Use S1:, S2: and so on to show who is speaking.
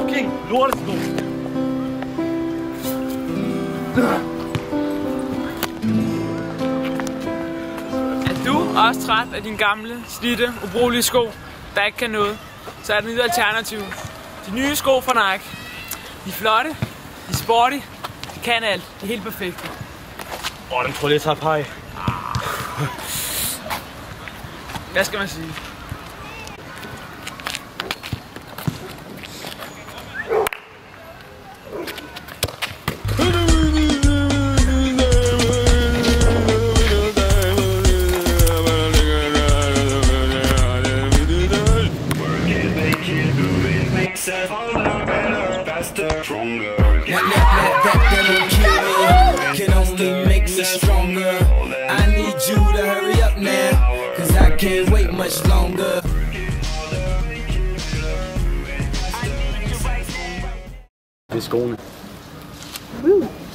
S1: fucking lortesko.
S2: Er du også træt af dine gamle, slidte, ubrugelige sko, der ikke kan noget, så er der nyt alternativ. De nye sko fra Nike. De er flotte, de er sporty, de kan alt. De er helt perfekte.
S1: Den tror jeg tager pej.
S2: Hvad skal man sige?
S3: Can only make me stronger. I need you to hurry up now, cause I can't wait much longer.
S1: Det er skoene.
S4: Woo.